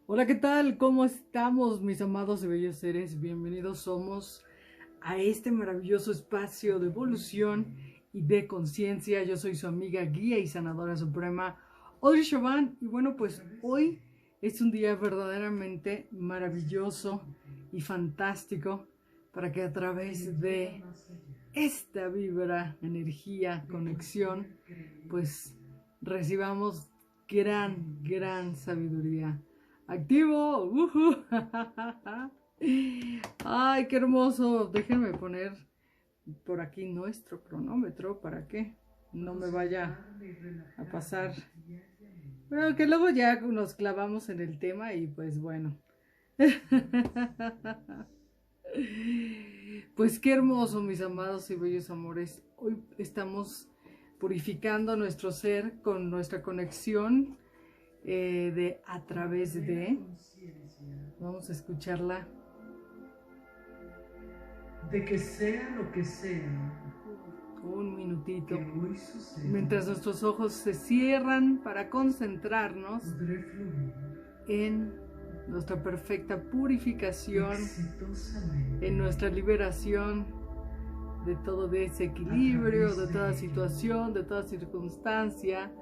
Hola, ¿qué tal? ¿Cómo estamos, mis amados y bellos seres? Bienvenidos somos a este maravilloso espacio de evolución y de conciencia. Yo soy su amiga, guía y sanadora suprema, Audrey Chauvin. Y bueno, pues hoy es un día verdaderamente maravilloso y fantástico para que a través de esta vibra, energía, conexión, pues recibamos gran sabiduría. Activo. Ay, qué hermoso. Déjenme poner por aquí nuestro cronómetro para que no me vaya a pasar. Bueno, que luego ya nos clavamos en el tema y pues bueno. Pues qué hermoso, mis amados y bellos amores. Hoy estamos purificando nuestro ser con nuestra conexión de a través de. Vamos a escucharla. De que sea lo que sea. Un minutito. Mientras nuestros ojos se cierran para concentrarnos en nuestra perfecta purificación, en nuestra liberación de todo desequilibrio, de toda situación, de toda circunstancia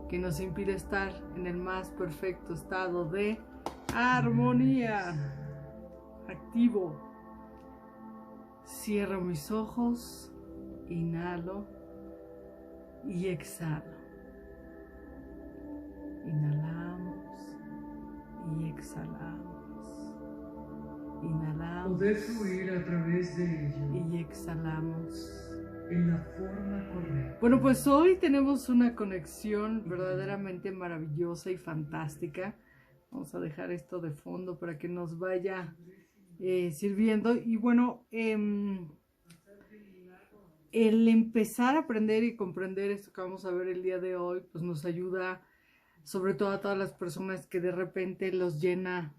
que nos impide estar en el más perfecto estado de armonía. Activo. Cierro mis ojos, inhalo y exhalo. Inhalamos y exhalamos. Inhalamos. Poder fluir a través de ello. Y exhalamos. En la forma correcta. Bueno, pues hoy tenemos una conexión verdaderamente maravillosa y fantástica. Vamos a dejar esto de fondo para que nos vaya sirviendo. Y bueno, el empezar a aprender y comprender esto que vamos a ver el día de hoy, pues nos ayuda sobre todo a todas las personas que de repente los llena,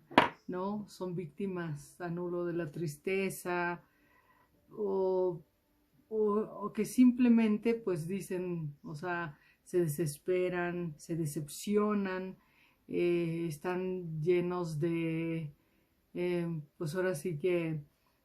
¿no? Son víctimas a nulo de la tristeza o que simplemente pues dicen, o sea, se desesperan, se decepcionan, están llenos de, pues ahora sí que,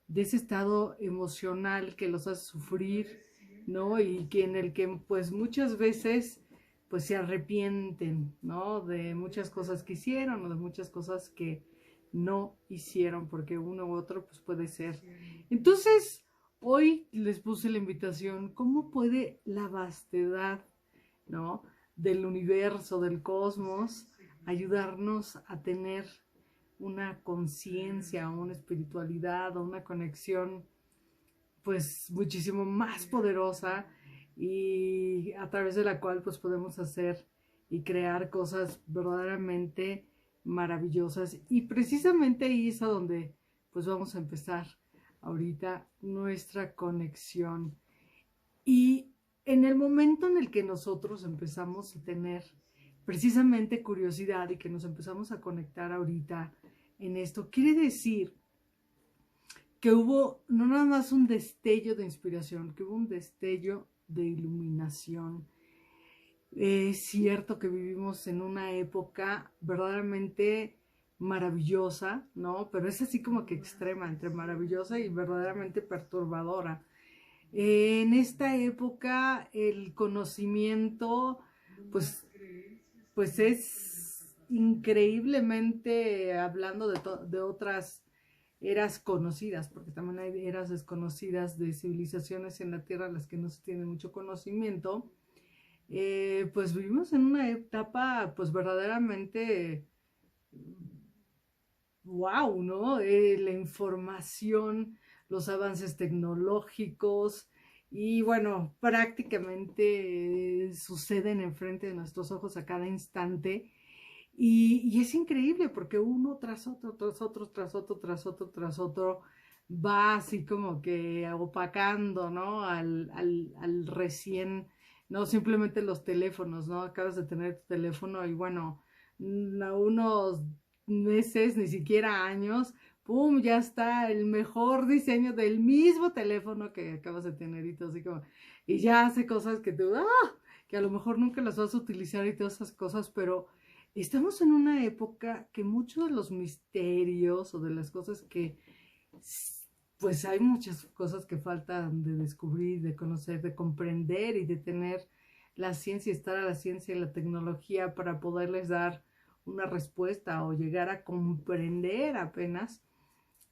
de ese estado emocional que los hace sufrir, ¿no? Y que en el que pues muchas veces pues se arrepienten, ¿no? De muchas cosas que hicieron o de muchas cosas que no hicieron, porque uno u otro pues puede ser. Entonces, hoy les puse la invitación, ¿cómo puede la vastedad, ¿no? Del universo, del cosmos, ayudarnos a tener una conciencia, una espiritualidad o una conexión pues muchísimo más poderosa y a través de la cual pues podemos hacer y crear cosas verdaderamente maravillosas? Y precisamente ahí es a donde pues vamos a empezar ahorita nuestra conexión. Y en el momento en el que nosotros empezamos a tener precisamente curiosidad y que nos empezamos a conectar ahorita en esto, quiere decir que hubo no nada más un destello de inspiración, que hubo un destello de iluminación. Es cierto que vivimos en una época verdaderamente maravillosa, ¿no? Pero es así como que extrema, entre maravillosa y verdaderamente perturbadora. En esta época el conocimiento, pues es increíblemente, hablando de otras eras conocidas, porque también hay eras desconocidas de civilizaciones en la Tierra a las que no se tiene mucho conocimiento, pues vivimos en una etapa pues verdaderamente wow, ¿no? La información, los avances tecnológicos y bueno, prácticamente suceden enfrente de nuestros ojos a cada instante. Y es increíble porque uno tras otro, tras otro, tras otro, tras otro, tras otro, va así como que opacando, ¿no? Al recién, no simplemente los teléfonos, ¿no? Acabas de tener tu teléfono y bueno, a unos meses, ni siquiera años, ¡pum! Ya está el mejor diseño del mismo teléfono que acabas de tener y todo así como, y ya hace cosas que tú, ¡ah! Que a lo mejor nunca las vas a utilizar y todas esas cosas, pero estamos en una época que muchos de los misterios o de las cosas que, pues hay muchas cosas que faltan de descubrir, de conocer, de comprender y de tener la ciencia, estar a la ciencia y la tecnología para poderles dar una respuesta o llegar a comprender apenas.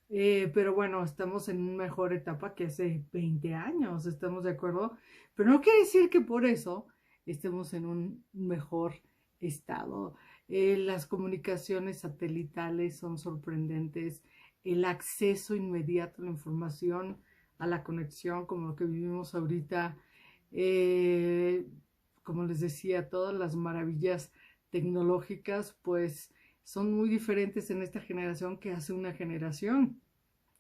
Pero bueno, estamos en una mejor etapa que hace 20 años, estamos de acuerdo, pero no quiere decir que por eso estemos en un mejor estado. Las comunicaciones satelitales son sorprendentes, el acceso inmediato a la información, a la conexión, como lo que vivimos ahorita, eh, como les decía, todas las maravillas tecnológicas, pues son muy diferentes en esta generación que hace una generación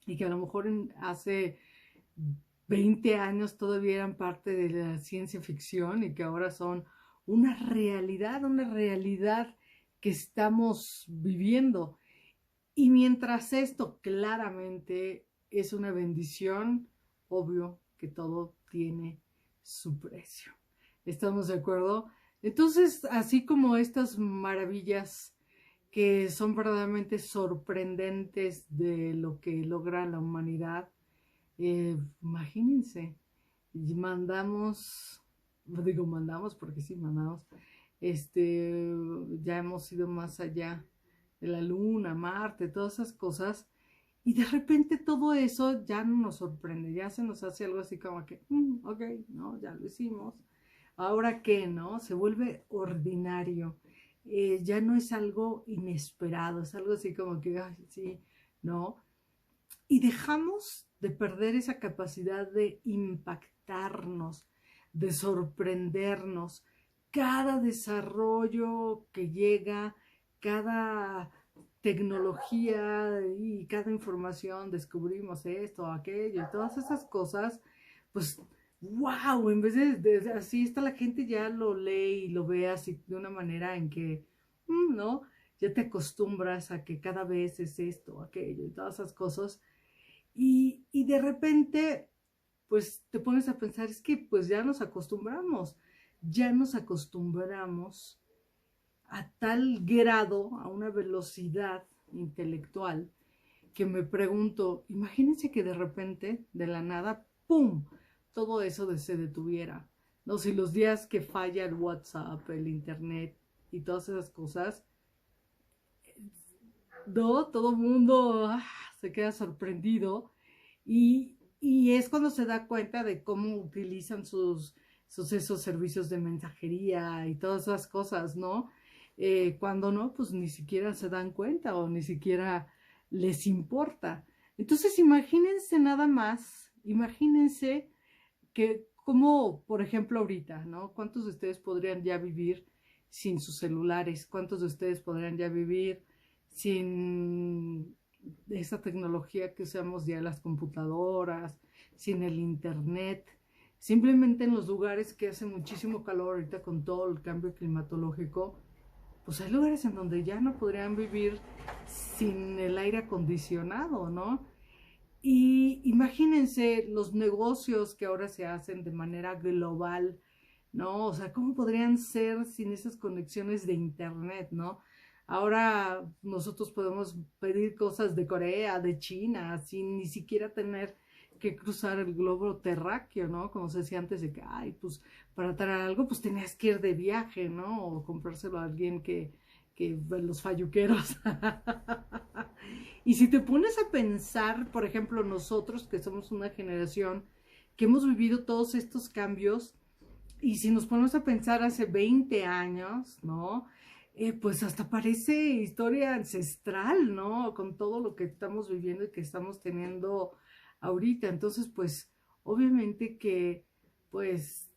y que a lo mejor hace 20 años todavía eran parte de la ciencia ficción y que ahora son una realidad que estamos viviendo. Y mientras esto claramente es una bendición, obvio que todo tiene su precio. ¿Estamos de acuerdo? Entonces, así como estas maravillas que son verdaderamente sorprendentes de lo que logra la humanidad, imagínense, mandamos porque sí, mandamos, ya hemos ido más allá de la Luna, Marte, todas esas cosas, y de repente todo eso ya no nos sorprende, ya se nos hace algo así como que, ok, no, ya lo hicimos, ahora qué, ¿no? Se vuelve ordinario, ya no es algo inesperado, es algo así como que, ay, sí, ¿no? Y dejamos de perder esa capacidad de impactarnos, de sorprendernos. Cada desarrollo que llega, cada tecnología y cada información, descubrimos esto, aquello y todas esas cosas, pues, wow, en vez de así está la gente ya lo lee y lo ve así de una manera en que, ¿no? Ya te acostumbras a que cada vez es esto, aquello y todas esas cosas. Y de repente, pues te pones a pensar, es que pues ya nos acostumbramos a tal grado, a una velocidad intelectual, que me pregunto, imagínense que de repente, de la nada, ¡pum!, todo eso se detuviera. No, si los días que falla el WhatsApp, el Internet y todas esas cosas, no, todo el mundo se queda sorprendido y es cuando se da cuenta de cómo utilizan esos servicios de mensajería y todas esas cosas, ¿no? Cuando no, pues ni siquiera se dan cuenta o ni siquiera les importa. Entonces imagínense nada más, imagínense que como, por ejemplo, ahorita, ¿no? ¿Cuántos de ustedes podrían ya vivir sin sus celulares? ¿Cuántos de ustedes podrían ya vivir sin esa tecnología que usamos ya, las computadoras, sin el internet? Simplemente en los lugares que hace muchísimo calor ahorita con todo el cambio climatológico, pues hay lugares en donde ya no podrían vivir sin el aire acondicionado, ¿no? Y imagínense los negocios que ahora se hacen de manera global, ¿no? O sea, ¿cómo podrían ser sin esas conexiones de internet, ¿no? Ahora nosotros podemos pedir cosas de Corea, de China, sin ni siquiera tener que cruzar el globo terráqueo, ¿no? Como se decía antes de que, ay, pues para traer algo, pues tenías que ir de viaje, ¿no? O comprárselo a alguien que los falluqueros. Y si te pones a pensar, por ejemplo, nosotros que somos una generación que hemos vivido todos estos cambios, y si nos ponemos a pensar hace 20 años, ¿no? Pues hasta parece historia ancestral, ¿no? Con todo lo que estamos viviendo y que estamos teniendo ahorita. Entonces, pues, obviamente que, pues,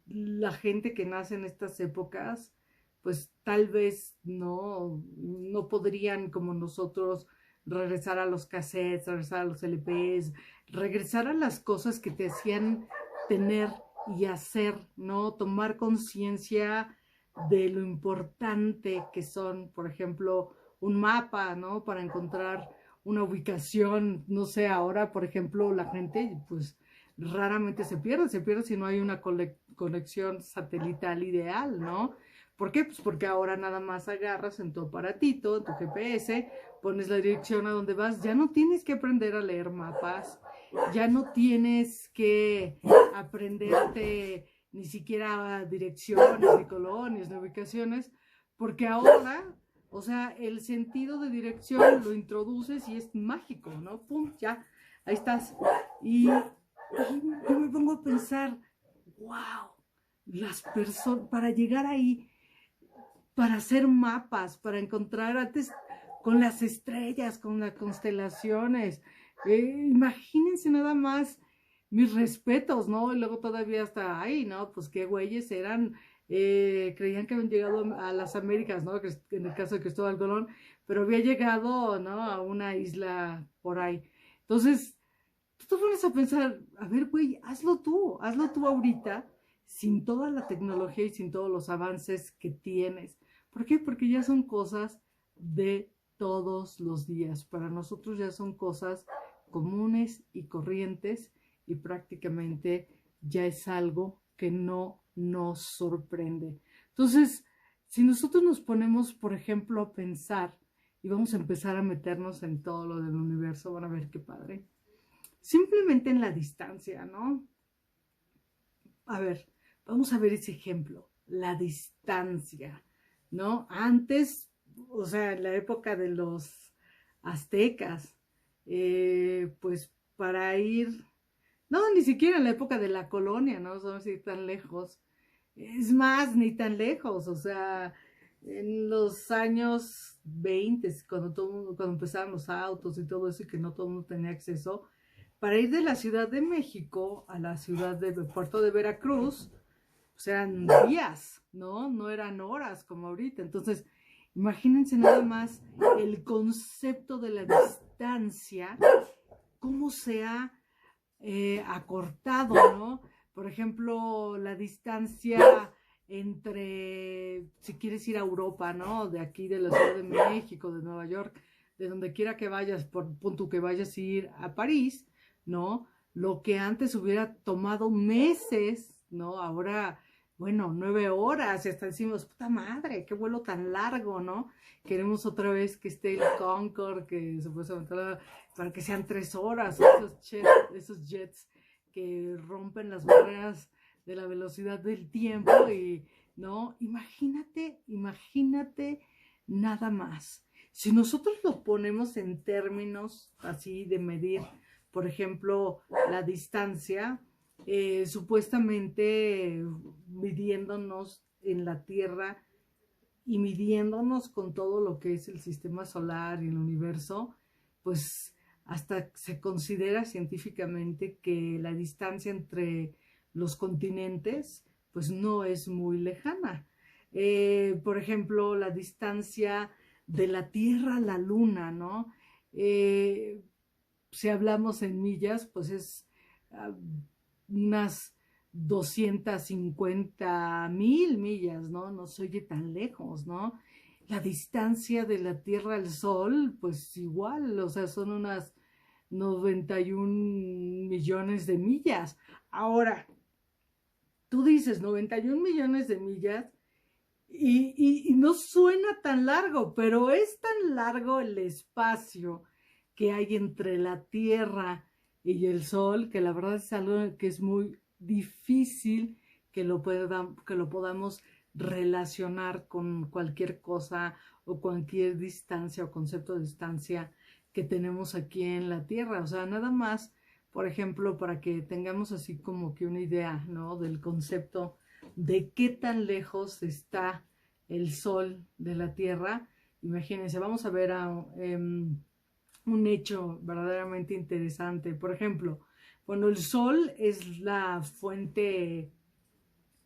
la gente que nace en estas épocas, pues tal vez no podrían como nosotros regresar a los cassettes, regresar a los LPs, regresar a las cosas que te hacían tener y hacer, ¿no? Tomar conciencia de lo importante que son, por ejemplo, un mapa, ¿no? Para encontrar una ubicación, no sé, ahora, por ejemplo, la gente, pues, raramente se pierde si no hay una conexión satelital ideal, ¿no? ¿Por qué? Pues porque ahora nada más agarras en tu aparatito, en tu GPS, pones la dirección a donde vas, ya no tienes que aprender a leer mapas, ya no tienes que aprenderte ni siquiera direcciones, ni colonias, ni ubicaciones, porque ahora, o sea, el sentido de dirección lo introduces y es mágico, ¿no? ¡Pum! Ya, ahí estás. Y yo me pongo a pensar, wow, las personas, para llegar ahí, para hacer mapas, para encontrar antes con las estrellas, con las constelaciones. Imagínense nada más mis respetos, ¿no? Y luego todavía hasta ahí, ¿no? Pues qué güeyes eran, creían que habían llegado a las Américas, ¿no? En el caso de Cristóbal Colón, pero había llegado, ¿no? A una isla por ahí. Entonces, tú te pones a pensar, a ver, güey, hazlo tú ahorita, sin toda la tecnología y sin todos los avances que tienes. ¿Por qué? Porque ya son cosas de todos los días. Para nosotros ya son cosas comunes y corrientes y prácticamente ya es algo que no nos sorprende. Entonces, si nosotros nos ponemos, por ejemplo, a pensar y vamos a empezar a meternos en todo lo del universo, van a ver qué padre. Simplemente en la distancia, ¿no? A ver, vamos a ver ese ejemplo, la distancia, ¿no? Antes, o sea, en la época de los aztecas, pues para ir, no, ni siquiera en la época de la colonia, no sabemos si tan lejos, es más, ni tan lejos, o sea, en los años 20, cuando empezaron los autos y todo eso y que no todo el mundo tenía acceso, para ir de la Ciudad de México a la ciudad de Puerto de Veracruz, pues eran días, ¿no? No eran horas como ahorita. Entonces, imagínense nada más el concepto de la distancia, cómo se ha acortado, ¿no? Por ejemplo, la distancia entre, si quieres ir a Europa, ¿no? De aquí, de la Ciudad de México, de Nueva York, de donde quiera que vayas, por punto que vayas a ir a París, ¿no? Lo que antes hubiera tomado meses, ¿no? Ahora, bueno, 9 horas, y hasta decimos, puta madre, qué vuelo tan largo, ¿no? Queremos otra vez que esté el Concorde, que supuestamente para que sean 3 horas, esos jets que rompen las barreras de la velocidad del tiempo y, ¿no? Imagínate nada más. Si nosotros lo ponemos en términos así de medir, por ejemplo, la distancia, supuestamente midiéndonos en la Tierra y midiéndonos con todo lo que es el sistema solar y el universo, pues hasta se considera científicamente que la distancia entre los continentes pues no es muy lejana. Por ejemplo, la distancia de la Tierra a la Luna, ¿no? Si hablamos en millas, pues es unas 250,000 millas, ¿no? No se oye tan lejos, ¿no? La distancia de la Tierra al Sol, pues igual, o sea, son unas 91 millones de millas. Ahora, tú dices 91 millones de millas y no suena tan largo, pero es tan largo el espacio que hay entre la Tierra y el Sol, que la verdad es algo que es muy difícil que lo podamos relacionar con cualquier cosa o cualquier distancia o concepto de distancia que tenemos aquí en la Tierra. O sea, nada más, por ejemplo, para que tengamos así como que una idea, ¿no? Del concepto de qué tan lejos está el Sol de la Tierra. Imagínense, vamos a ver un hecho verdaderamente interesante. Por ejemplo, bueno, el Sol es la fuente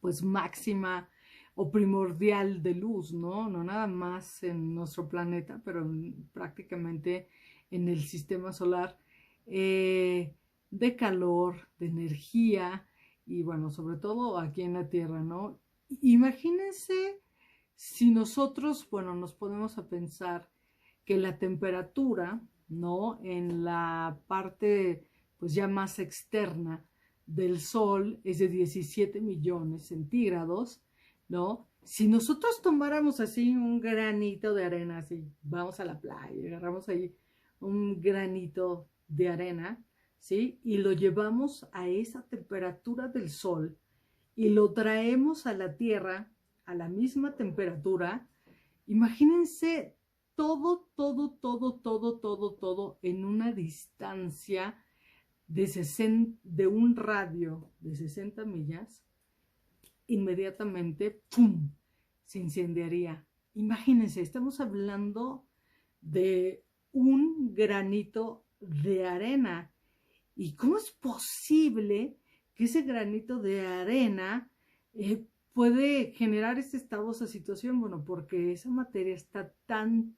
pues máxima o primordial de luz, ¿no? No nada más en nuestro planeta, pero prácticamente en el sistema solar, de calor, de energía y bueno, sobre todo aquí en la Tierra, ¿no? Imagínense si nosotros, bueno, nos ponemos a pensar que la temperatura, ¿no? En la parte, pues ya más externa del Sol es de 17 millones centígrados, ¿no? Si nosotros tomáramos así un granito de arena, así, vamos a la playa y agarramos ahí un granito de arena, ¿sí? Y lo llevamos a esa temperatura del sol y lo traemos a la tierra a la misma temperatura, imagínense todo en una distancia de un radio de 60 millas, inmediatamente, ¡pum!, se incendiaría. Imagínense, estamos hablando de un granito de arena. ¿Y cómo es posible que ese granito de arena puede generar ese estado, esa situación? Bueno, porque esa materia está tan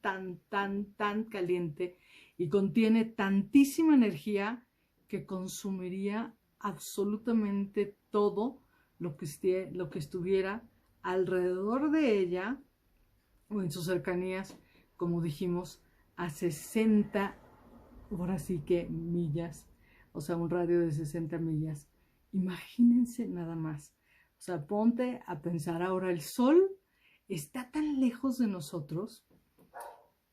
caliente y contiene tantísima energía que consumiría absolutamente todo lo que estuviera alrededor de ella o en sus cercanías, como dijimos, a 60, ahora sí que millas, o sea, un radio de 60 millas. Imagínense nada más. O sea, ponte a pensar ahora, el sol está tan lejos de nosotros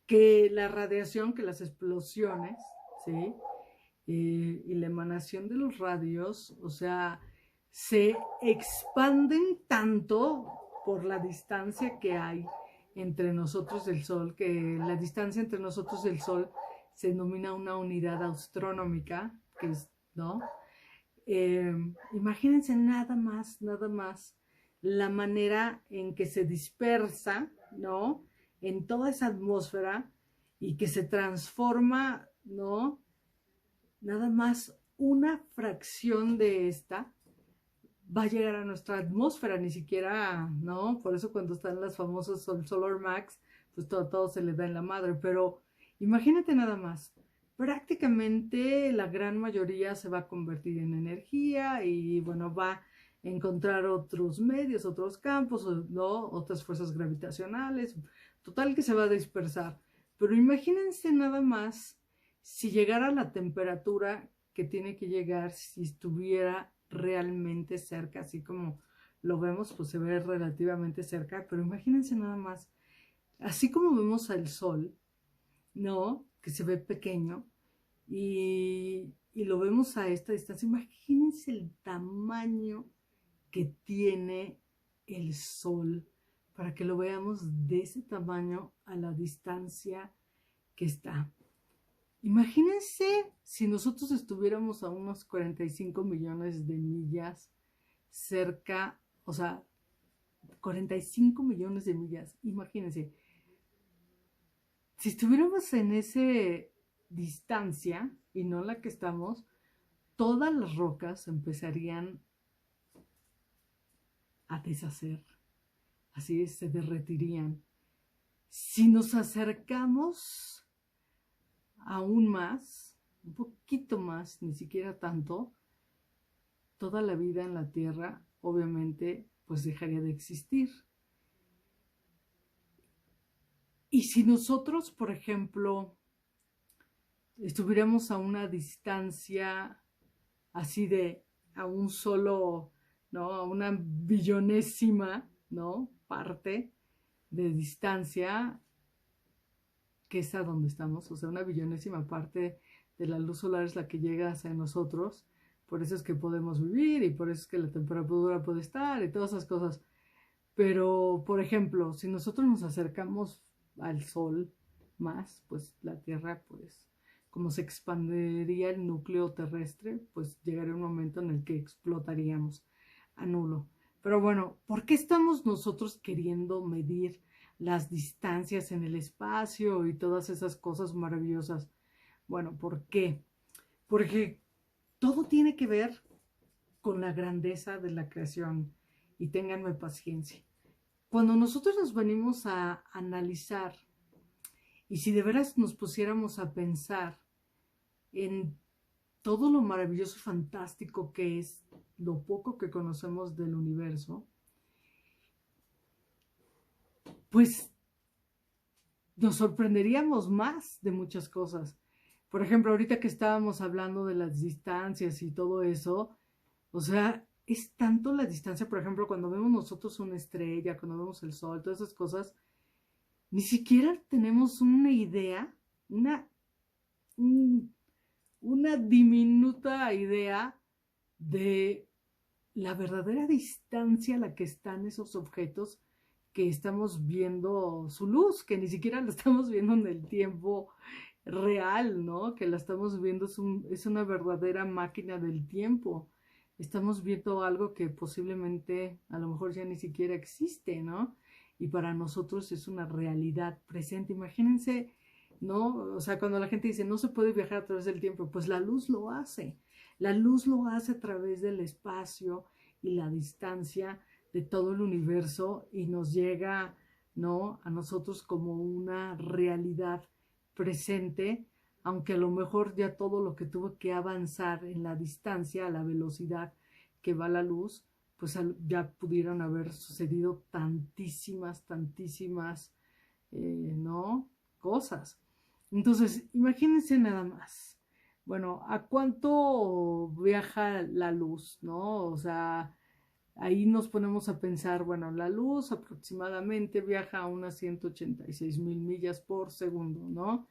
que la radiación, que las explosiones, ¿sí? Y la emanación de los radios, o sea, se expanden tanto por la distancia que hay entre nosotros y el Sol, que la distancia entre nosotros y el Sol se denomina una unidad astronómica, que es, ¿no? Imagínense nada más la manera en que se dispersa, ¿no? En toda esa atmósfera y que se transforma, ¿no? Nada más una fracción de esta va a llegar a nuestra atmósfera, ni siquiera, ¿no? Por eso cuando están las famosas Solar Max, pues todo se le da en la madre, pero imagínate nada más, prácticamente la gran mayoría se va a convertir en energía y, bueno, va a encontrar otros medios, otros campos, ¿no? Otras fuerzas gravitacionales, total que se va a dispersar. Pero imagínense nada más si llegara a la temperatura que tiene que llegar, si estuviera realmente cerca, así como lo vemos, pues se ve relativamente cerca, pero imagínense nada más, así como vemos al sol, ¿no? Que se ve pequeño y lo vemos a esta distancia, imagínense el tamaño que tiene el sol para que lo veamos de ese tamaño a la distancia que está. Imagínense si nosotros estuviéramos a unos 45 millones de millas cerca, o sea, 45 millones de millas, imagínense. Si estuviéramos en esa distancia y no la que estamos, todas las rocas empezarían a deshacer, así es, se derretirían. Si nos acercamos aún más, un poquito más, ni siquiera tanto, toda la vida en la Tierra obviamente pues dejaría de existir. Y si nosotros, por ejemplo, estuviéramos a una distancia así de a un solo, ¿no? A una billonésima, ¿no? Parte de distancia, que es a donde estamos, o sea, una billonésima parte de la luz solar es la que llega hacia nosotros, por eso es que podemos vivir y por eso es que la temperatura puede estar y todas esas cosas. Pero, por ejemplo, si nosotros nos acercamos al Sol más, pues la Tierra, pues, como se expandería el núcleo terrestre, pues llegaría un momento en el que explotaríamos a nulo. Pero bueno, ¿por qué estamos nosotros queriendo medir las distancias en el espacio y todas esas cosas maravillosas? Bueno, ¿por qué? Porque todo tiene que ver con la grandeza de la creación y ténganme paciencia. Cuando nosotros nos venimos a analizar y si de veras nos pusiéramos a pensar en todo lo maravilloso, fantástico que es, lo poco que conocemos del universo, pues nos sorprenderíamos más de muchas cosas. Por ejemplo, ahorita que estábamos hablando de las distancias y todo eso, o sea, es tanto la distancia, por ejemplo, cuando vemos nosotros una estrella, cuando vemos el sol, todas esas cosas, ni siquiera tenemos una idea, una, una diminuta idea de la verdadera distancia a la que están esos objetos que estamos viendo su luz, que ni siquiera la estamos viendo en el tiempo real, ¿no? Que la estamos viendo, es una verdadera máquina del tiempo. Estamos viendo algo que posiblemente a lo mejor ya ni siquiera existe, ¿no? Y para nosotros es una realidad presente. Imagínense, ¿no? O sea, cuando la gente dice no se puede viajar a través del tiempo, pues la luz lo hace. La luz lo hace a través del espacio y la distancia de todo el universo y nos llega, ¿no? A nosotros como una realidad presente, aunque a lo mejor ya todo lo que tuvo que avanzar en la distancia, a la velocidad que va la luz, pues ya pudieron haber sucedido tantísimas, ¿no? Cosas. Entonces, imagínense nada más. Bueno, ¿a cuánto viaja la luz, no? O sea, ahí nos ponemos a pensar, bueno, la luz aproximadamente viaja a unas 186,000 millas por segundo, ¿no?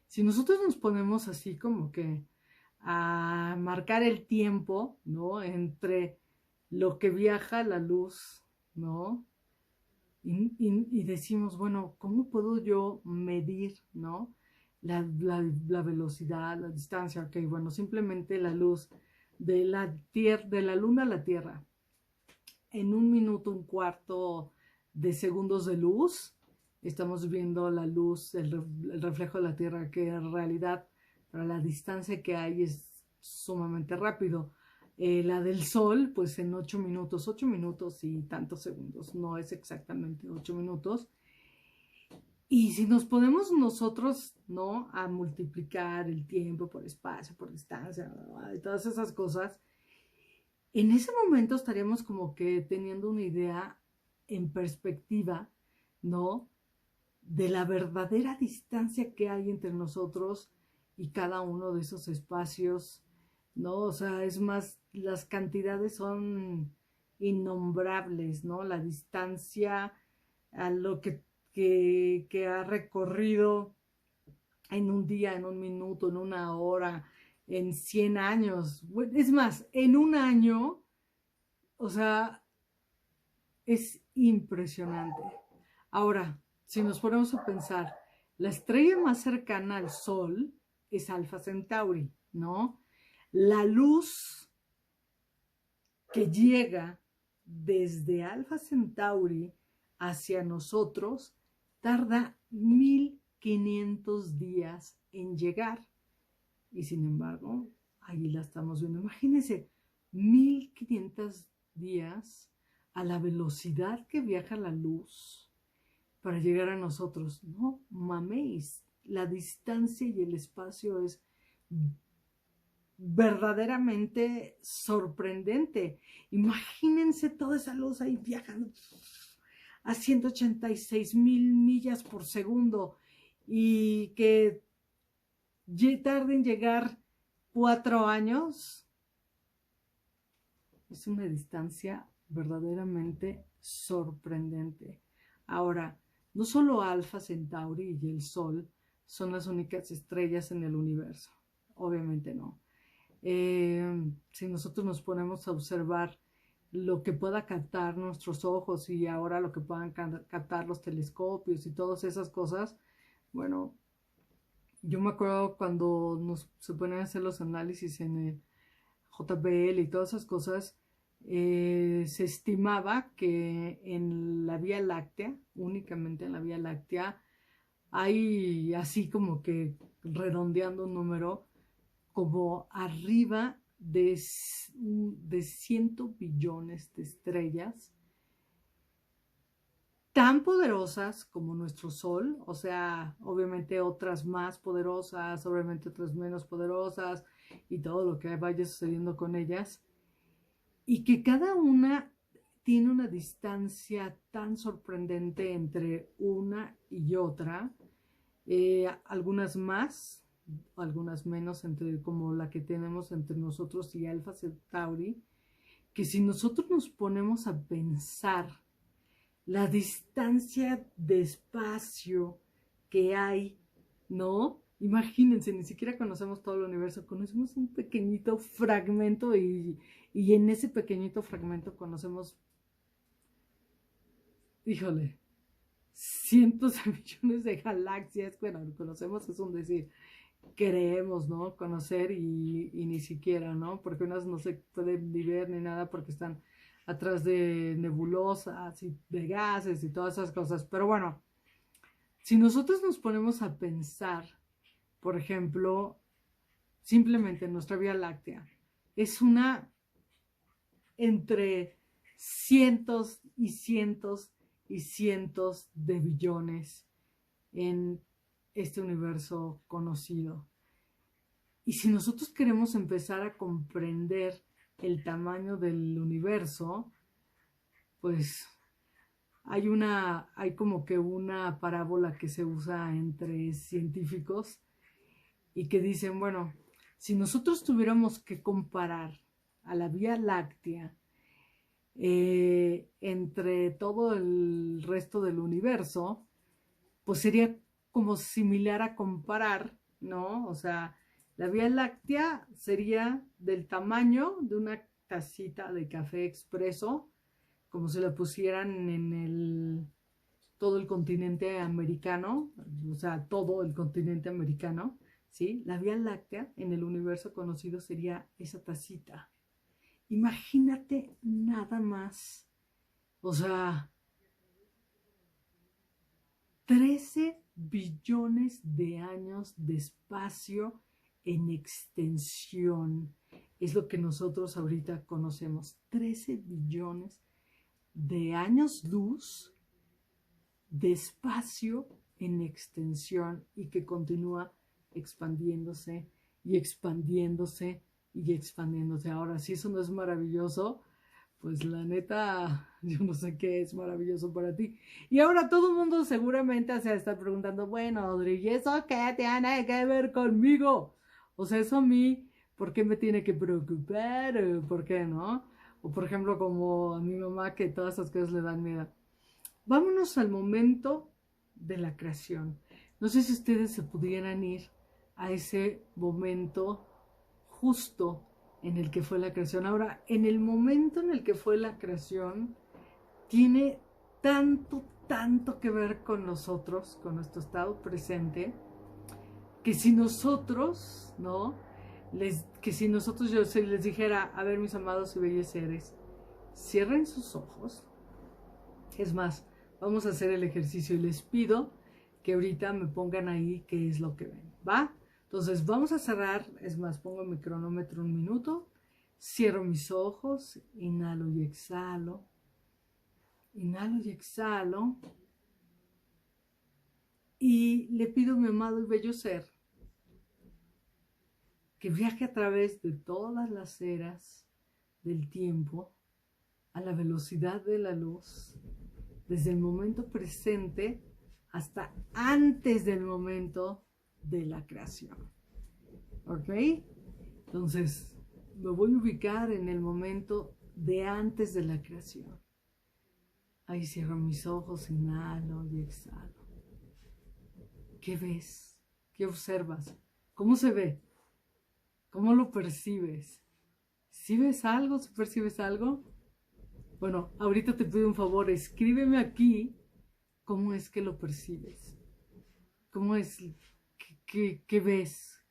Si nosotros nos ponemos así como que a marcar el tiempo, ¿no? Entre lo que viaja la luz, ¿no? Y decimos, bueno, ¿cómo puedo yo medir, ¿no? La velocidad, la distancia, ok, bueno, simplemente la luz de la luna a la Tierra en 1 minuto, 1/4 de segundos de luz, estamos viendo la luz, el reflejo de la Tierra, que en realidad para la distancia que hay es sumamente rápido. La del Sol, pues en 8 minutos y tantos segundos, no es exactamente 8 minutos. Y si nos podemos nosotros, ¿no? A multiplicar el tiempo por espacio, por distancia, y todas esas cosas, en ese momento estaríamos como que teniendo una idea en perspectiva, ¿no? De la verdadera distancia que hay entre nosotros y cada uno de esos espacios, ¿no? O sea, es más, las cantidades son innombrables, ¿no? La distancia a lo que ha recorrido en un día, en 1 minuto, en 1 hora, en 100 años. Es más, en un año, o sea, es impresionante. Ahora, si nos ponemos a pensar, la estrella más cercana al Sol es Alfa Centauri, ¿no? La luz que llega desde Alfa Centauri hacia nosotros tarda 1500 días en llegar. Y sin embargo, ahí la estamos viendo. Imagínense, 1500 días a la velocidad que viaja la luz para llegar a nosotros. No maméis, la distancia y el espacio es verdaderamente sorprendente. Imagínense toda esa luz ahí viajando a 186,000 millas por segundo y que tarde en llegar 4 años. Es una distancia verdaderamente sorprendente. Ahora, no solo Alfa Centauri y el Sol son las únicas estrellas en el universo. Obviamente no. Si nosotros nos ponemos a observar lo que pueda captar nuestros ojos y ahora lo que puedan captar los telescopios y todas esas cosas, bueno, yo me acuerdo cuando se ponen a hacer los análisis en el JBL y todas esas cosas, se estimaba que en la Vía Láctea, únicamente en la Vía Láctea, hay así como que redondeando un número, como arriba de 100 billones de estrellas tan poderosas como nuestro Sol, o sea, obviamente otras más poderosas, obviamente otras menos poderosas y todo lo que vaya sucediendo con ellas, y que cada una tiene una distancia tan sorprendente entre una y otra, algunas más, algunas menos, entre como la que tenemos entre nosotros y Alfa Centauri, que si nosotros nos ponemos a pensar la distancia de espacio que hay, ¿no? Imagínense, ni siquiera conocemos todo el universo, conocemos un pequeñito fragmento y en ese pequeñito fragmento conocemos, híjole, cientos de millones de galaxias. Bueno, conocemos es un decir, queremos, ¿no? Conocer y ni siquiera, ¿no? Porque unas no se pueden ni ver ni nada porque están atrás de nebulosas y de gases y todas esas cosas. Pero bueno, si nosotros nos ponemos a pensar, por ejemplo, simplemente nuestra Vía Láctea, es una entre cientos y cientos y cientos de billones en este universo conocido. Y si nosotros queremos empezar a comprender el tamaño del universo, pues hay como que una parábola que se usa entre científicos y que dicen, bueno, si nosotros tuviéramos que comparar a la Vía Láctea entre todo el resto del universo, pues sería como similar a comparar, ¿no? O sea, la Vía Láctea sería del tamaño de una tacita de café expreso, como si la pusieran en todo el continente americano, o sea, todo el continente americano, ¿sí? La Vía Láctea en el universo conocido sería esa tacita. Imagínate nada más, o sea, 13 billones de años de espacio en extensión. Es lo que nosotros ahorita conocemos. 13 billones de años luz de espacio en extensión y que continúa expandiéndose y expandiéndose y expandiéndose. Ahora, si eso no es maravilloso, pues la neta, yo no sé qué es maravilloso para ti. Y ahora todo el mundo seguramente se está preguntando, bueno, Audrey, ¿y eso qué tiene que ver conmigo? O sea, eso a mí, ¿por qué me tiene que preocupar? ¿Por qué no? O por ejemplo, como a mi mamá, que todas esas cosas le dan miedo. Vámonos al momento de la creación. No sé si ustedes se pudieran ir a ese momento justo en el que fue la creación. Ahora, en el momento en el que fue la creación, tiene tanto que ver con nosotros, con nuestro estado presente, que si nosotros, ¿no? Que si nosotros yo se les dijera, a ver, mis amados y bellos seres, cierren sus ojos. Es más, vamos a hacer el ejercicio y les pido que ahorita me pongan ahí qué es lo que ven, ¿va? Entonces vamos a cerrar, es más, pongo mi cronómetro 1 minuto, cierro mis ojos, inhalo y exhalo, y le pido a mi amado y bello ser que viaje a través de todas las eras del tiempo a la velocidad de la luz, desde el momento presente hasta antes del momento de la creación. ¿Ok? Entonces, me voy a ubicar en el momento de antes de la creación. Ahí cierro mis ojos, inhalo y exhalo. ¿Qué ves? ¿Qué observas? ¿Cómo se ve? ¿Cómo lo percibes? ¿Sí ves algo? ¿Sí percibes algo? Bueno, ahorita te pido un favor, escríbeme aquí cómo es que lo percibes. ¿Cómo es? ¿Qué ves?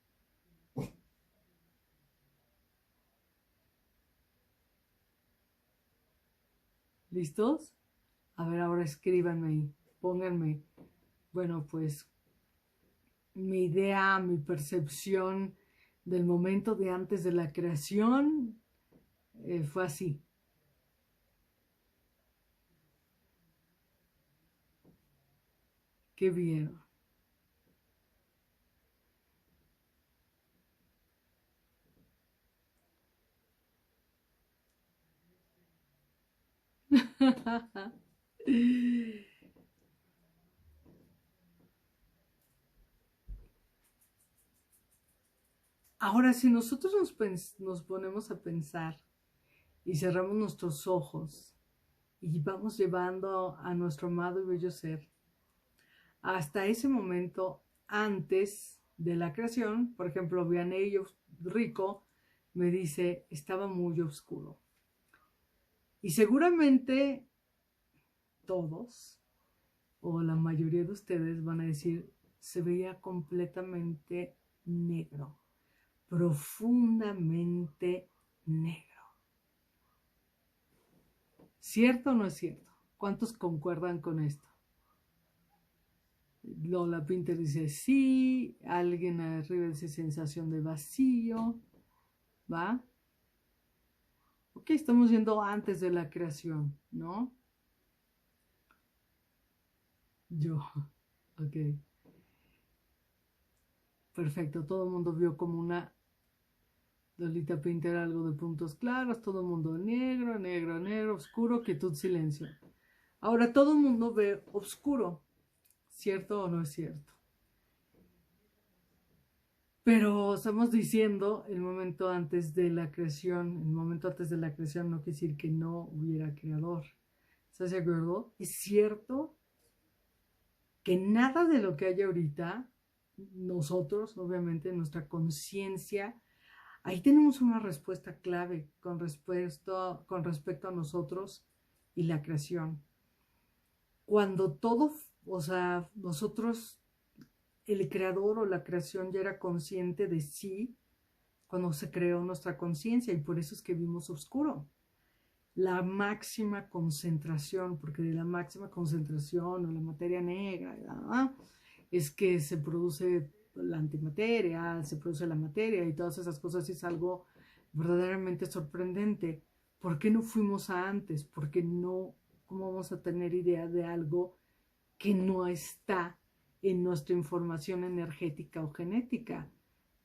¿Listos? A ver, ahora escríbanme ahí, pónganme. Bueno, pues mi idea, mi percepción del momento de antes de la creación fue así. ¿Qué vieron? Ahora, si nosotros nos ponemos a pensar y cerramos nuestros ojos y vamos llevando a nuestro amado y bello ser hasta ese momento antes de la creación. Por ejemplo, Vianney Rico me dice, estaba muy oscuro. Y seguramente todos, o la mayoría de ustedes van a decir, se veía completamente negro, profundamente negro. ¿Cierto o no es cierto? ¿Cuántos concuerdan con esto? Lola Pinter dice sí, alguien arriba dice sensación de vacío, ¿va? Ok, estamos yendo antes de la creación, ¿no? Yo, ok. Perfecto, todo el mundo vio como una Lolita Pinter algo de puntos claros, todo el mundo negro, negro, negro, oscuro, quietud, silencio. Ahora todo el mundo ve oscuro, ¿cierto o no es cierto? Pero estamos diciendo el momento antes de la creación, el momento antes de la creación no quiere decir que no hubiera creador. ¿Estás de acuerdo? Es cierto que nada de lo que hay ahorita, nosotros, obviamente, nuestra conciencia, ahí tenemos una respuesta clave con respecto a nosotros y la creación. Cuando todo, o sea, nosotros, el creador o la creación ya era consciente de sí cuando se creó nuestra conciencia, y por eso es que vimos oscuro. La máxima concentración, porque de la máxima concentración o la materia negra, ¿verdad? Es que se produce la antimateria, se produce la materia y todas esas cosas, y es algo verdaderamente sorprendente. ¿Por qué no fuimos a antes? ¿Por qué no? ¿Cómo vamos a tener idea de algo que no está en nuestra información energética o genética?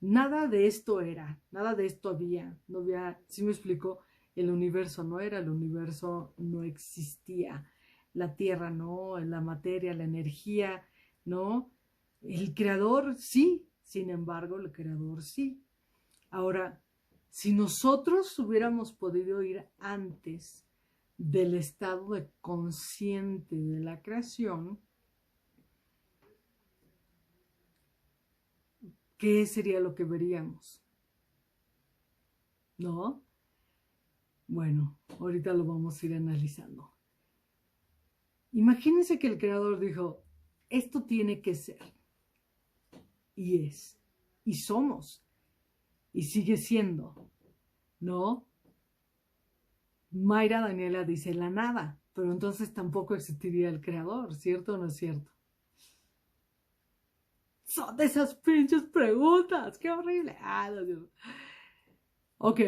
Nada de esto era, nada de esto había, no había, ¿sí me explico? El universo no era, el universo no existía, la tierra no, la materia, la energía, ¿no? El creador sí, sin embargo, el creador sí. Ahora, si nosotros hubiéramos podido ir antes del estado de consciente de la creación, ¿qué sería lo que veríamos? ¿No? Bueno, ahorita lo vamos a ir analizando. Imagínense que el creador dijo, esto tiene que ser. Y es. Y somos. Y sigue siendo. ¿No? Mayra Daniela dice la nada, pero entonces tampoco existiría el creador, ¿cierto o no es cierto? Son de esas pinches preguntas, qué horrible. No, Dios. Ok.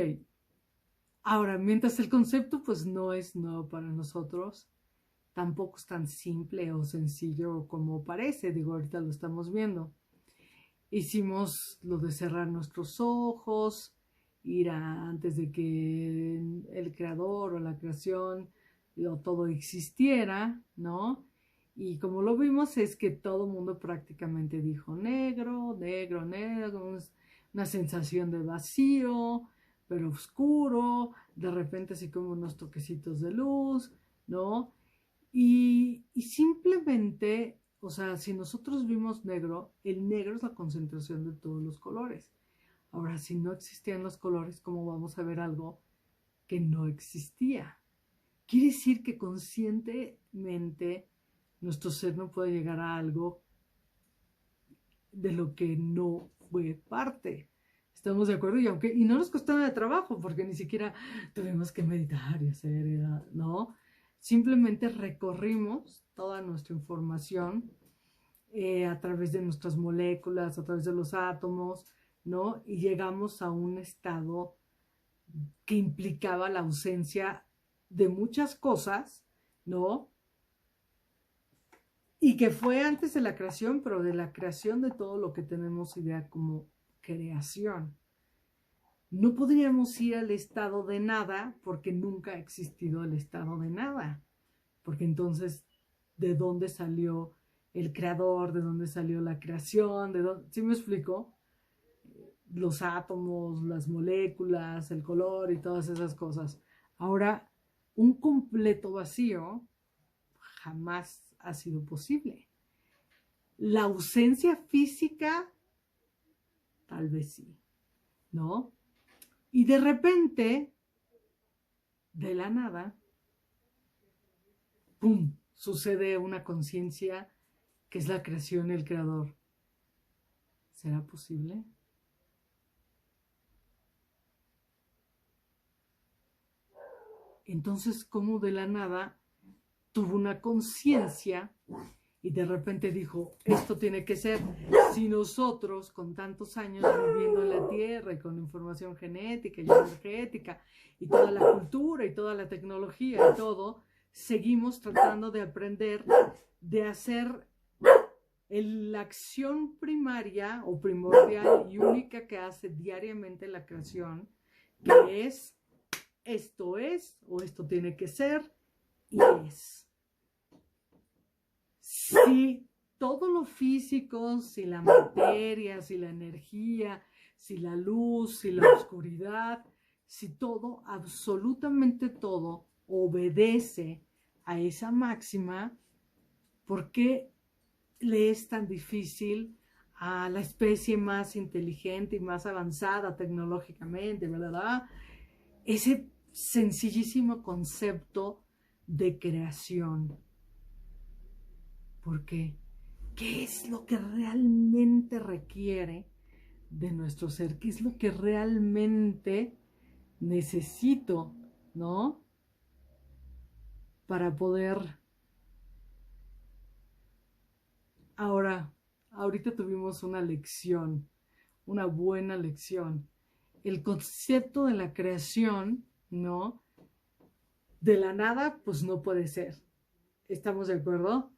Ahora, mientras el concepto pues no es nuevo para nosotros, tampoco es tan simple o sencillo como parece. Digo, ahorita lo estamos viendo. Hicimos lo de cerrar nuestros ojos, ir antes de que el creador o la creación o todo existiera, ¿no? Y como lo vimos es que todo el mundo prácticamente dijo negro, negro, negro, una sensación de vacío, pero oscuro, de repente así como unos toquecitos de luz, ¿no? Y simplemente, o sea, si nosotros vimos negro, el negro es la concentración de todos los colores. Ahora, si no existían los colores, ¿cómo vamos a ver algo que no existía? Quiere decir que conscientemente nuestro ser no puede llegar a algo de lo que no fue parte. ¿Estamos de acuerdo? Y no nos costó nada de trabajo, porque ni siquiera tuvimos que meditar y hacer, ¿no? Simplemente recorrimos toda nuestra información a través de nuestras moléculas, a través de los átomos, ¿no? Y llegamos a un estado que implicaba la ausencia de muchas cosas, ¿no? Y que fue antes de la creación, pero de la creación de todo lo que tenemos idea como creación. No podríamos ir al estado de nada porque nunca ha existido el estado de nada. Porque entonces, ¿de dónde salió el creador? ¿De dónde salió la creación? ¿Sí me explico? Los átomos, las moléculas, el color y todas esas cosas. Ahora, un completo vacío jamás ha sido posible. La ausencia física, tal vez sí, ¿no? Y de repente, de la nada, ¡pum!, sucede una conciencia que es la creación y el creador. ¿Será posible? Entonces, ¿cómo de la nada tuvo una conciencia y de repente dijo, esto tiene que ser? Si nosotros, con tantos años viviendo en la Tierra y con información genética y energética y toda la cultura y toda la tecnología y todo, seguimos tratando de aprender de hacer la acción primaria o primordial y única que hace diariamente la creación, que es esto es o esto tiene que ser y es. Si todo lo físico, si la materia, si la energía, si la luz, si la oscuridad, si todo, absolutamente todo, obedece a esa máxima, ¿por qué le es tan difícil a la especie más inteligente y más avanzada tecnológicamente, verdad? Ese sencillísimo concepto de creación. ¿Por qué? ¿Qué es lo que realmente requiere de nuestro ser? ¿Qué es lo que realmente necesito, ¿no? Para poder... Ahorita tuvimos una lección, una buena lección. El concepto de la creación, ¿no? De la nada, pues no puede ser. ¿Estamos de acuerdo?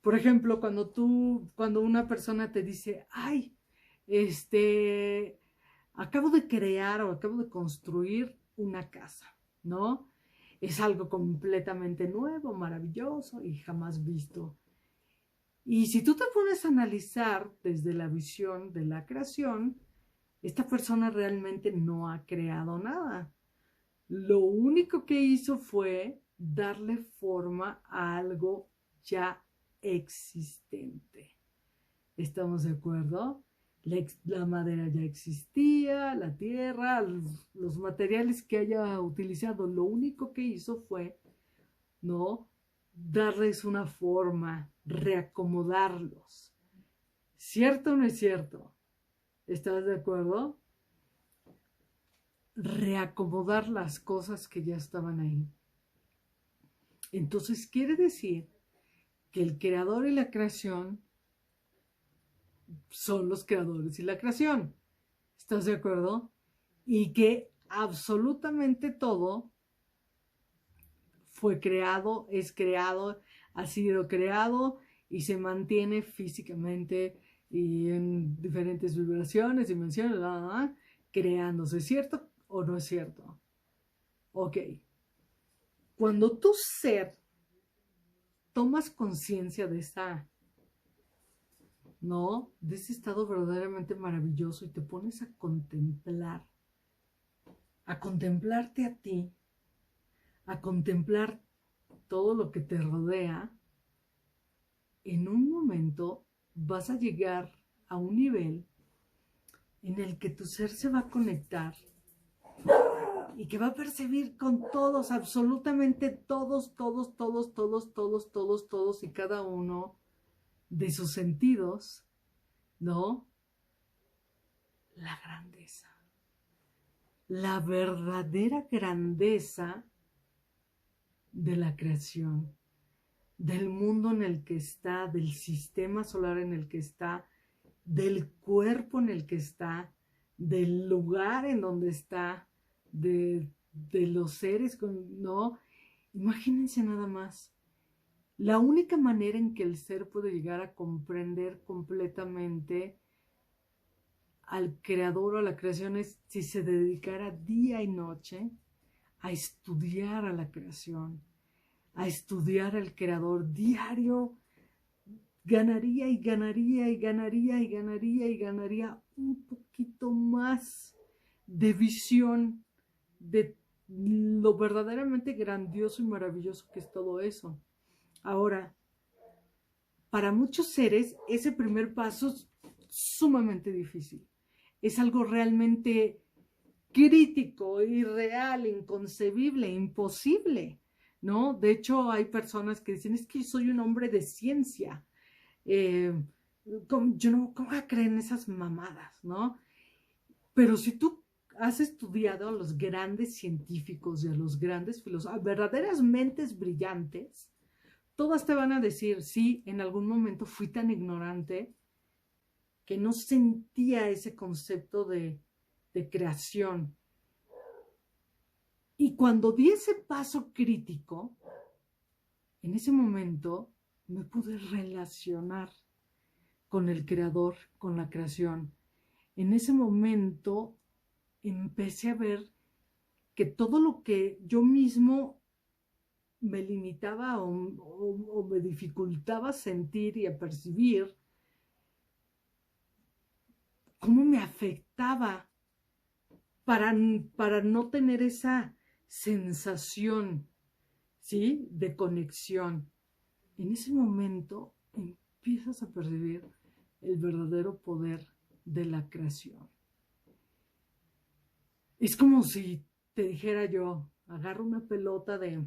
Por ejemplo, cuando una persona te dice, ay, acabo de crear o acabo de construir una casa, ¿no? Es algo completamente nuevo, maravilloso y jamás visto. Y si tú te pones a analizar desde la visión de la creación, esta persona realmente no ha creado nada. Lo único que hizo fue darle forma a algo ya existente. ¿Estamos de acuerdo? La madera ya existía, la tierra, los materiales que haya utilizado, lo único que hizo fue, ¿no?, darles una forma, reacomodarlos. ¿Cierto o no es cierto? ¿Estás de acuerdo? Reacomodar las cosas que ya estaban ahí. Entonces quiere decir que el creador y la creación son los creadores y la creación. ¿Estás de acuerdo? Y que absolutamente todo fue creado, es creado, ha sido creado y se mantiene físicamente y en diferentes vibraciones, dimensiones, creándose. ¿Cierto o no es cierto? Ok. Cuando tu ser tomas conciencia de esta, ¿no?, de ese estado verdaderamente maravilloso y te pones a contemplarte a ti, a contemplar todo lo que te rodea, en un momento vas a llegar a un nivel en el que tu ser se va a conectar y que va a percibir con todos, absolutamente todos y cada uno de sus sentidos, ¿no?, la grandeza, la verdadera grandeza de la creación, del mundo en el que está, del sistema solar en el que está, del cuerpo en el que está, del lugar en donde está, de los seres, ¿no? Imagínense nada más. La única manera en que el ser puede llegar a comprender completamente al creador o a la creación es si se dedicara día y noche a estudiar a la creación, a estudiar al creador diario. Ganaría y ganaría y ganaría y ganaría y ganaría un poquito más de visión, de lo verdaderamente grandioso y maravilloso que es todo eso. Ahora, para muchos seres, ese primer paso es sumamente difícil. Es algo realmente crítico, irreal, inconcebible, imposible, ¿no? De hecho, hay personas que dicen, es que yo soy un hombre de ciencia. Yo no, ¿cómo voy a creer en esas mamadas, no? Pero si tú has estudiado a los grandes científicos y a los grandes filósofos, a verdaderas mentes brillantes, todas te van a decir, sí, en algún momento fui tan ignorante que no sentía ese concepto de creación. Y cuando di ese paso crítico, en ese momento me pude relacionar con el creador, con la creación. En ese momento empecé a ver que todo lo que yo mismo me limitaba o me dificultaba a sentir y a percibir, cómo me afectaba para no tener esa sensación, ¿sí?, de conexión. En ese momento empiezas a percibir el verdadero poder de la creación. Es como si te dijera yo, agarra una pelota de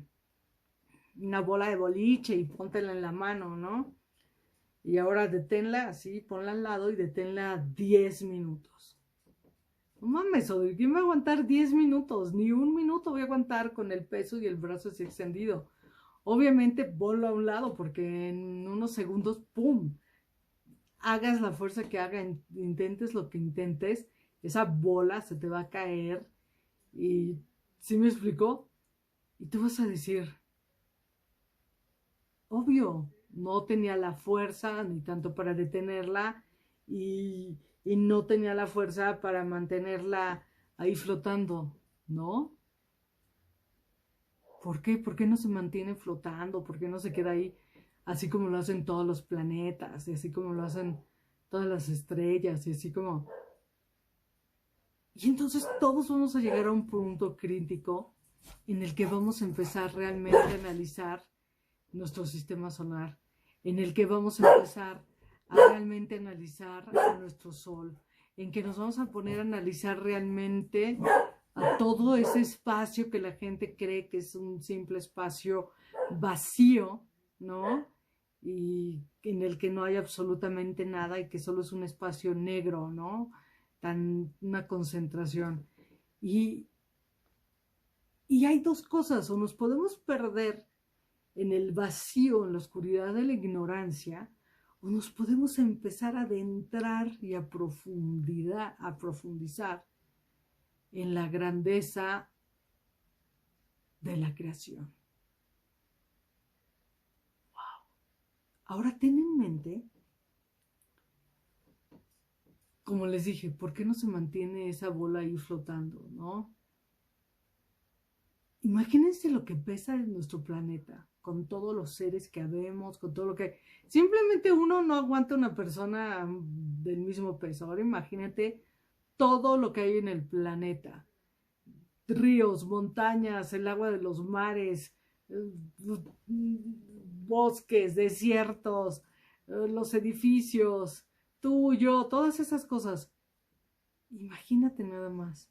una bola de boliche y póntela en la mano, ¿no? Y ahora deténla así, ponla al lado y deténla 10 minutos. No mames, ¿quién va a aguantar 10 minutos? Ni un minuto voy a aguantar con el peso y el brazo así extendido. Obviamente ponlo a un lado porque en unos segundos, ¡pum!, hagas la fuerza que haga, intentes lo que intentes, esa bola se te va a caer. Y ¿sí me explicó? Y tú vas a decir, obvio, no tenía la fuerza ni tanto para detenerla y no tenía la fuerza para mantenerla ahí flotando, ¿no? ¿Por qué? ¿Por qué no se mantiene flotando? ¿Por qué no se queda ahí así como lo hacen todos los planetas y así como lo hacen todas las estrellas y así como... Y entonces todos vamos a llegar a un punto crítico en el que vamos a empezar realmente a analizar nuestro sistema solar, en el que vamos a empezar a realmente analizar a nuestro sol, en que nos vamos a poner a analizar realmente a todo ese espacio que la gente cree que es un simple espacio vacío, ¿no? Y en el que no hay absolutamente nada y que solo es un espacio negro, ¿no? Una concentración. Y hay dos cosas, o nos podemos perder en el vacío, en la oscuridad de la ignorancia, o nos podemos empezar a adentrar y a profundizar en la grandeza de la creación. Wow. Ahora ten en mente, como les dije, ¿por qué no se mantiene esa bola ahí flotando, no? Imagínense lo que pesa en nuestro planeta, con todos los seres que habemos, con todo lo que... Simplemente uno no aguanta una persona del mismo peso. Ahora imagínate todo lo que hay en el planeta. Ríos, montañas, el agua de los mares, bosques, desiertos, los edificios, tú, yo, todas esas cosas. Imagínate nada más.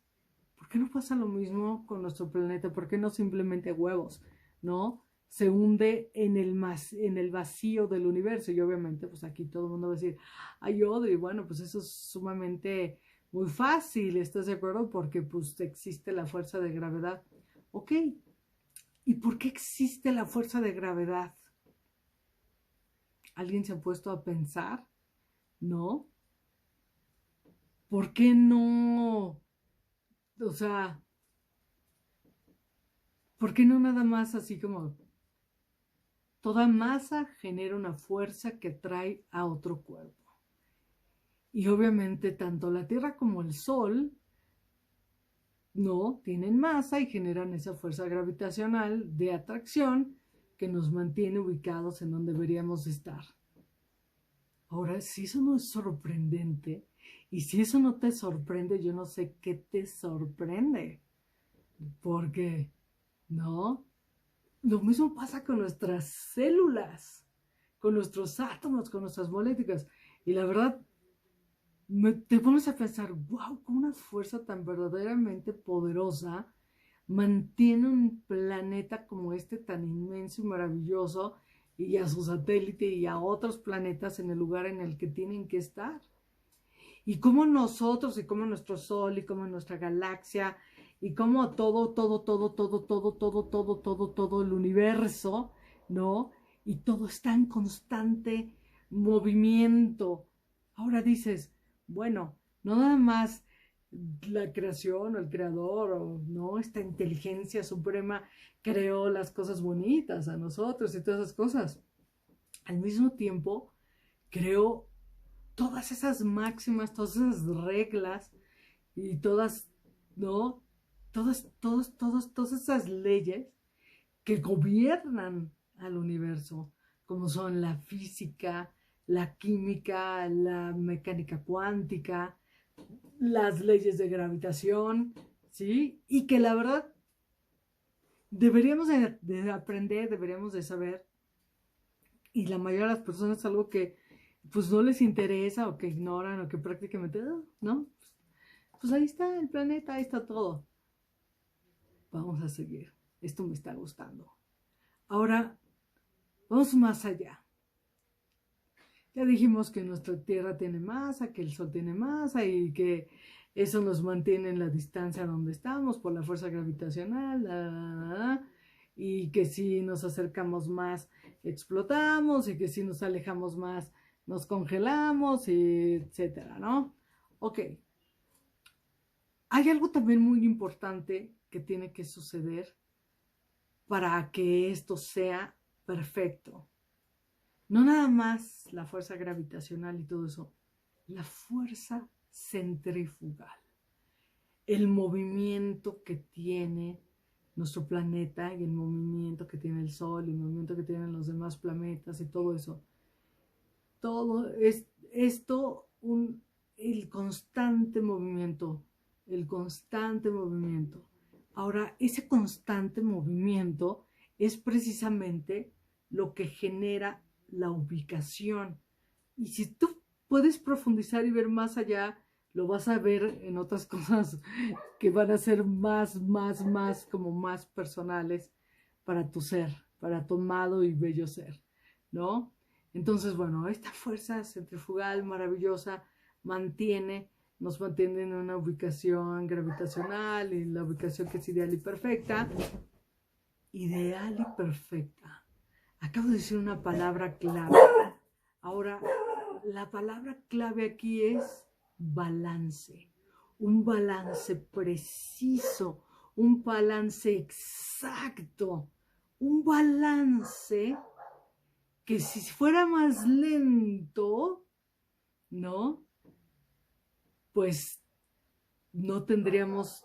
¿Por qué no pasa lo mismo con nuestro planeta? ¿Por qué no simplemente huevos, no? Se hunde en el vacío del universo. Y obviamente, pues aquí todo el mundo va a decir, ay, Audrey, bueno, pues eso es sumamente muy fácil, ¿estás de acuerdo? Porque pues existe la fuerza de gravedad. Ok, ¿y por qué existe la fuerza de gravedad? ¿Alguien se ha puesto a pensar? ¿No? ¿Por qué no? O sea, ¿por qué no nada más así como toda masa genera una fuerza que atrae a otro cuerpo? Y obviamente tanto la Tierra como el Sol no tienen masa y generan esa fuerza gravitacional de atracción que nos mantiene ubicados en donde deberíamos estar. Ahora, si eso no es sorprendente, y si eso no te sorprende, yo no sé qué te sorprende, Porque, ¿no? Lo mismo pasa con nuestras células, con nuestros átomos, con nuestras moléculas. Y la verdad, te pones a pensar, wow, con una fuerza tan verdaderamente poderosa mantiene un planeta como este tan inmenso y maravilloso y a su satélite y a otros planetas en el lugar en el que tienen que estar. Y cómo nosotros y cómo nuestro Sol y cómo nuestra galaxia y cómo todo el universo, ¿no? Y todo está en constante movimiento. Ahora dices, bueno, no nada más la creación o el creador o no, esta inteligencia suprema creó las cosas bonitas a nosotros y todas esas cosas. Al mismo tiempo, creó todas esas máximas, todas esas reglas y todas, ¿no? Todas esas leyes que gobiernan al universo, como son la física, la química, la mecánica cuántica, las leyes de gravitación, ¿sí? Y que la verdad deberíamos de aprender, deberíamos de saber, y la mayoría de las personas es algo que pues no les interesa o que ignoran o que prácticamente, ¿no? Pues ahí está el planeta, ahí está todo. Vamos a seguir. Esto me está gustando. Ahora, vamos más allá. Ya dijimos que nuestra Tierra tiene masa, que el Sol tiene masa y que eso nos mantiene en la distancia donde estamos por la fuerza gravitacional, y que si nos acercamos más explotamos y que si nos alejamos más nos congelamos, y etcétera, ¿no? Ok. Hay algo también muy importante que tiene que suceder para que esto sea perfecto. No nada más la fuerza gravitacional y todo eso, la fuerza centrifugal, el movimiento que tiene nuestro planeta y el movimiento que tiene el Sol y el movimiento que tienen los demás planetas y todo eso. Todo es esto, el constante movimiento, el constante movimiento. Ahora, ese constante movimiento es precisamente lo que genera la ubicación. Y si tú puedes profundizar y ver más allá, lo vas a ver en otras cosas que van a ser como más personales para tu ser, para tu amado y bello ser, ¿no? Entonces, bueno, esta fuerza centrifugal maravillosa nos mantiene en una ubicación gravitacional y la ubicación que es ideal y perfecta. Ideal y perfecta. Acabo de decir una palabra clave. Ahora, la palabra clave aquí es balance. Un balance preciso, un balance exacto, un balance que si fuera más lento, ¿no? Pues no tendríamos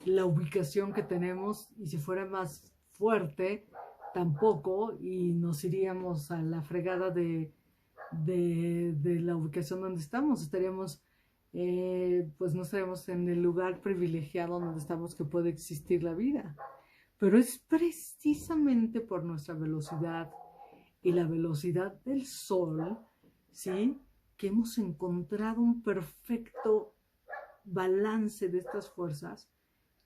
la ubicación que tenemos, y si fuera más fuerte, tampoco, y nos iríamos a la fregada de la ubicación donde estamos. Estaríamos, pues no estaríamos en el lugar privilegiado donde estamos que puede existir la vida. Pero es precisamente por nuestra velocidad y la velocidad del Sol, ¿sí?, que hemos encontrado un perfecto balance de estas fuerzas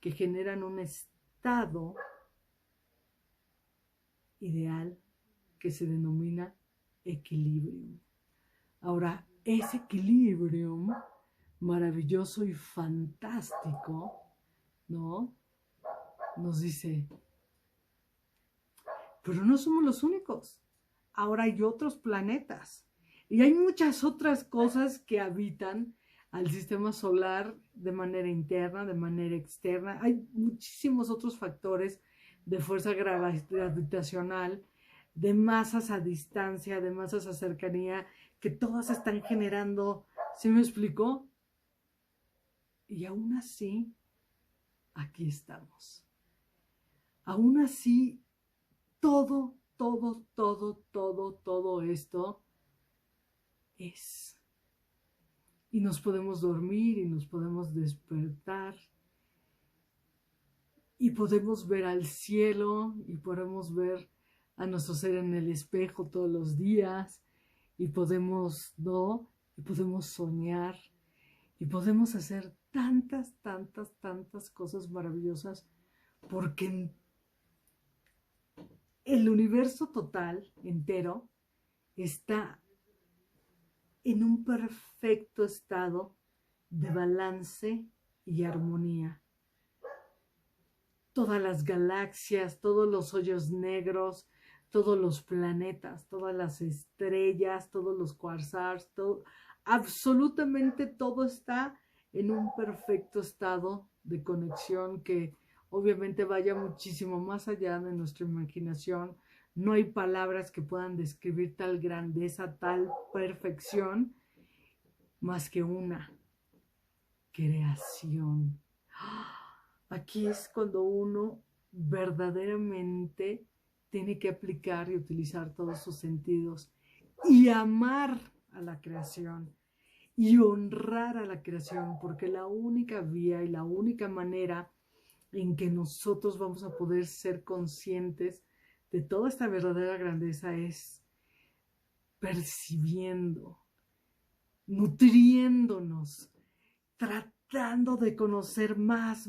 que generan un estado ideal que se denomina equilibrio. Ahora, ese equilibrio maravilloso y fantástico, ¿no?, nos dice, pero no somos los únicos. Ahora hay otros planetas y hay muchas otras cosas que habitan al sistema solar de manera interna, de manera externa. Hay muchísimos otros factores de fuerza gravitacional, de masas a distancia, de masas a cercanía, que todas están generando, ¿sí me explicó? Y aún así, aquí estamos. Aún así, todo esto es. Y nos podemos dormir y nos podemos despertar y podemos ver al cielo y podemos ver a nuestro ser en el espejo todos los días y podemos, ¿no? Y podemos soñar y podemos hacer tantas, tantas, tantas cosas maravillosas porque el universo total, entero, está en un perfecto estado de balance y armonía. Todas las galaxias, todos los hoyos negros, todos los planetas, todas las estrellas, todos los quasars, todo, absolutamente todo está en un perfecto estado de conexión que obviamente vaya muchísimo más allá de nuestra imaginación. No hay palabras que puedan describir tal grandeza, tal perfección, más que una creación. Aquí es cuando uno verdaderamente tiene que aplicar y utilizar todos sus sentidos y amar a la creación y honrar a la creación, porque la única vía y la única manera en que nosotros vamos a poder ser conscientes de toda esta verdadera grandeza es percibiendo, nutriéndonos, tratando de conocer más,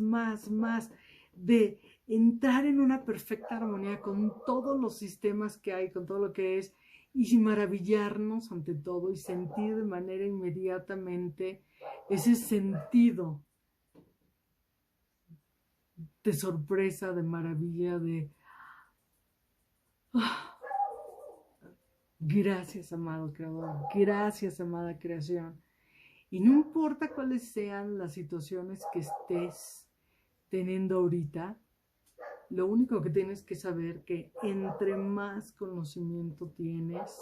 de entrar en una perfecta armonía con todos los sistemas que hay, con todo lo que es, y maravillarnos ante todo y sentir de manera inmediatamente ese sentido de sorpresa, de maravilla, de gracias, amado Creador, gracias, amada creación. Y no importa cuáles sean las situaciones que estés teniendo ahorita, lo único que tienes que saber que entre más conocimiento tienes,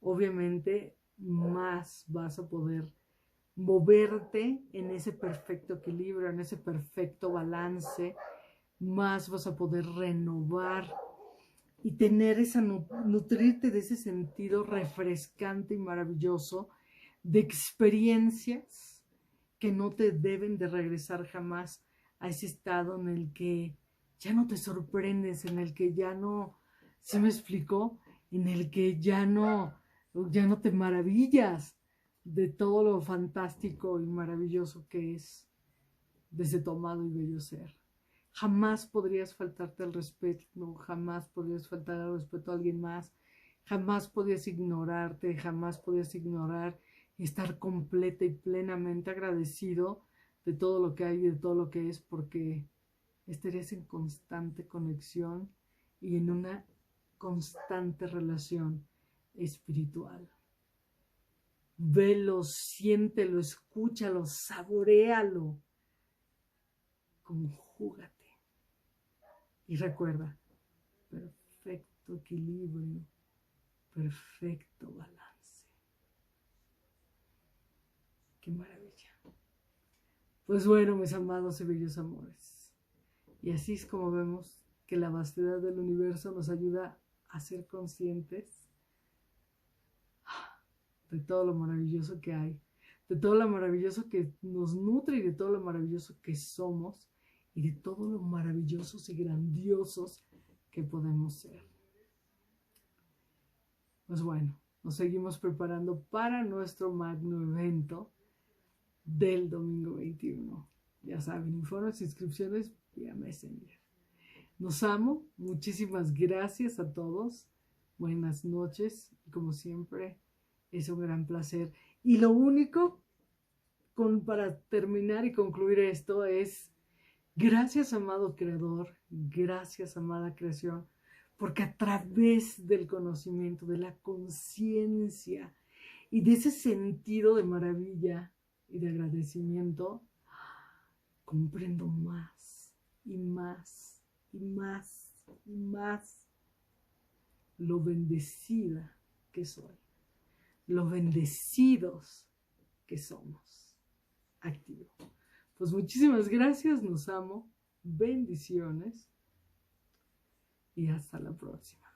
obviamente más vas a poder moverte en ese perfecto equilibrio, en ese perfecto balance, más vas a poder renovar y tener esa, nutrirte de ese sentido refrescante y maravilloso de experiencias que no te deben de regresar jamás a ese estado en el que ya no te sorprendes, en el que ya no, ¿sí me explicó? En el que ya no te maravillas de todo lo fantástico y maravilloso que es de ese tomado y bello ser. Jamás podrías faltarte al respeto, no, jamás podrías faltar al respeto a alguien más, jamás podrías ignorarte, jamás podrías ignorar y estar completa y plenamente agradecido de todo lo que hay y de todo lo que es, porque estarías en constante conexión y en una constante relación espiritual. Velo, siéntelo, escúchalo, saboréalo, conjúgate. Y recuerda, perfecto equilibrio, perfecto balance. ¡Qué maravilla! Pues bueno, mis amados y bellos amores. Y así es como vemos que la vastedad del universo nos ayuda a ser conscientes de todo lo maravilloso que hay, de todo lo maravilloso que nos nutre y de todo lo maravilloso que somos y de todo lo maravillosos y grandiosos que podemos ser. Pues bueno, nos seguimos preparando para nuestro magno evento del domingo 21. Ya saben, informes e inscripciones vía Messenger. Los amo, muchísimas gracias a todos. Buenas noches y como siempre es un gran placer. Y lo único para terminar y concluir esto es gracias, amado Creador, gracias, amada creación, porque a través del conocimiento, de la conciencia y de ese sentido de maravilla y de agradecimiento, comprendo más y más y más y más lo bendecida que soy, lo bendecidos que somos. Activo. Pues muchísimas gracias, nos amo, bendiciones y hasta la próxima.